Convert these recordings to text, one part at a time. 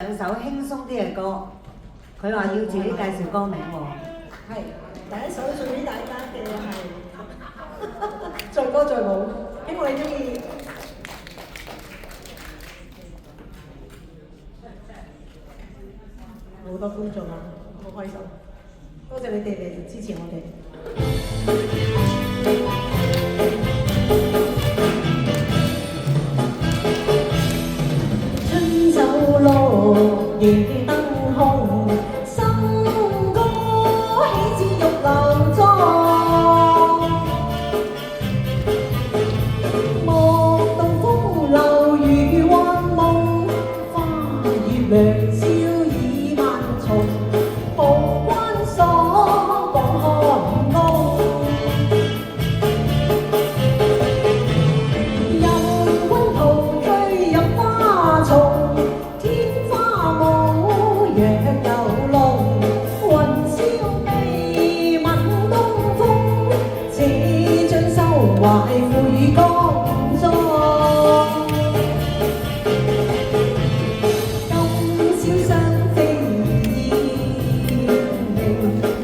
兩首輕鬆啲嘅歌，佢話要自己介紹歌名喎。係第一首送俾大家嘅係載歌載舞，希望你中意。好多觀眾啊，好開心，多謝你哋嚟支持我哋。春酒落夜燈空，笙歌喜字玉樓妝。莫道風流如幻夢，花月良宵已萬重。無關鎖廣寒宮，人君陶醉入花叢。懷悔江莊，今宵雙飛燕鳴，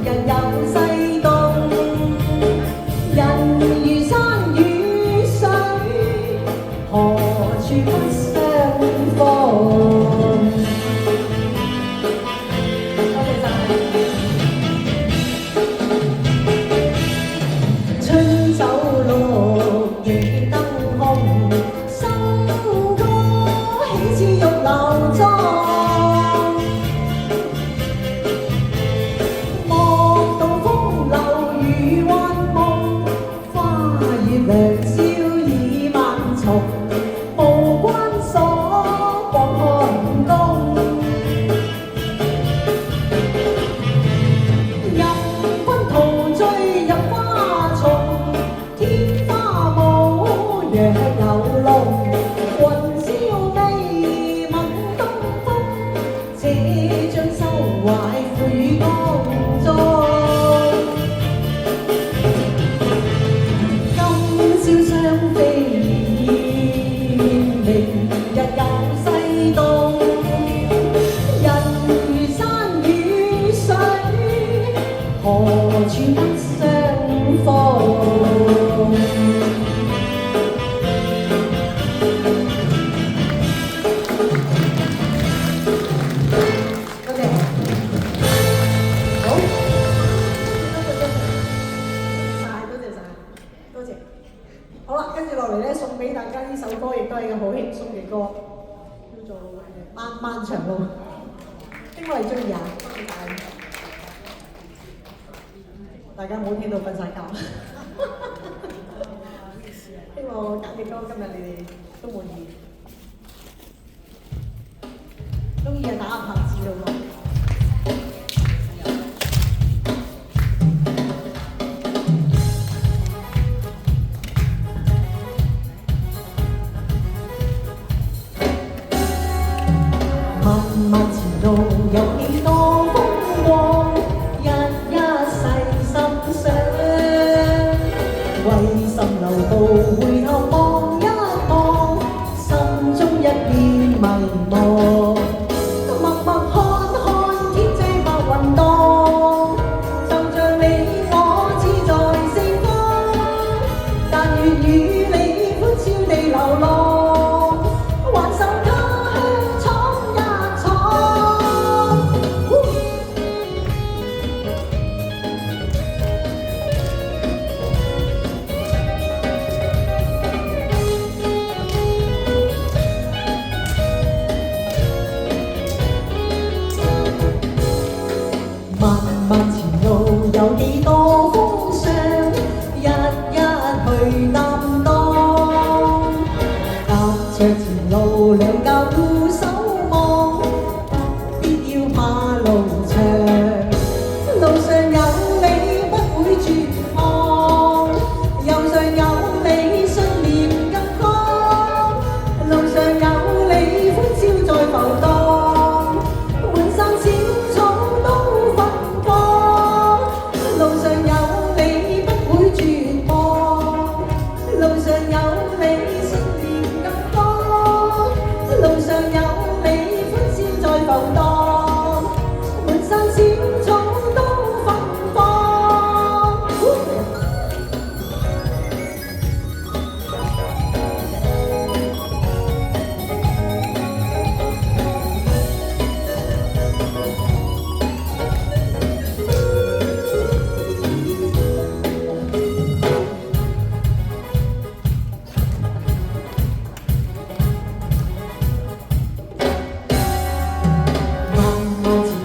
人遊西東。人如山與水，何處不相逢？多謝晒。春酒落夜燈空，笙歌喜似玉樓妝。莫道風流如幻夢，花月良宵已萬重。無關鎖廣寒宮，任君陶醉入花叢。天花舞，若有龍，雲霄微聞東風。這將收懷悔江莊。今宵雙飛燕鳴，日遊西東。人如山與水，何處不相逢？好啦，跟住落嚟咧，送俾大家呢首歌，亦都係個好輕鬆嘅歌，叫做《漫漫長路》，希望你中意啊！大家冇聽到瞓晒覺，希望我揀嘅歌今日你哋都滿意，中意就打下拍子咯喎。漫漫前路有幾多風光，一一細心想。為甚留步回頭望一望，心中一片迷茫。默默看看天際白雲蕩，就像你我志在四方。但願與你歡笑地流浪，挽手他鄉闖一闖。蕩，滿山小草都芬芳。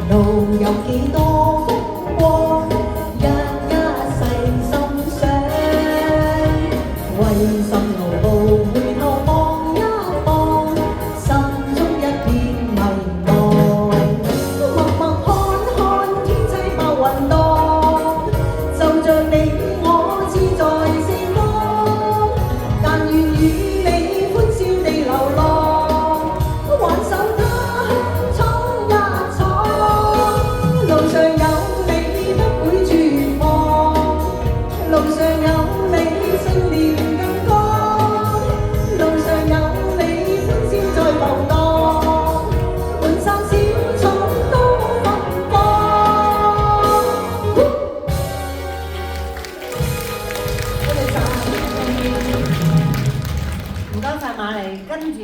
路有幾多風光，一一細心想，為什勞步回頭望一望，心中一片迷茫。默默看看天際白雲蕩，就像你我志在四方，但願與你歡笑地流浪，挽手他鄉闖一闖。路上有你不會絕望，路上有你信念更高，路上有你歡笑在浮蕩，滿山小草都芬芳。多謝晒，唔該晒馬利，跟住。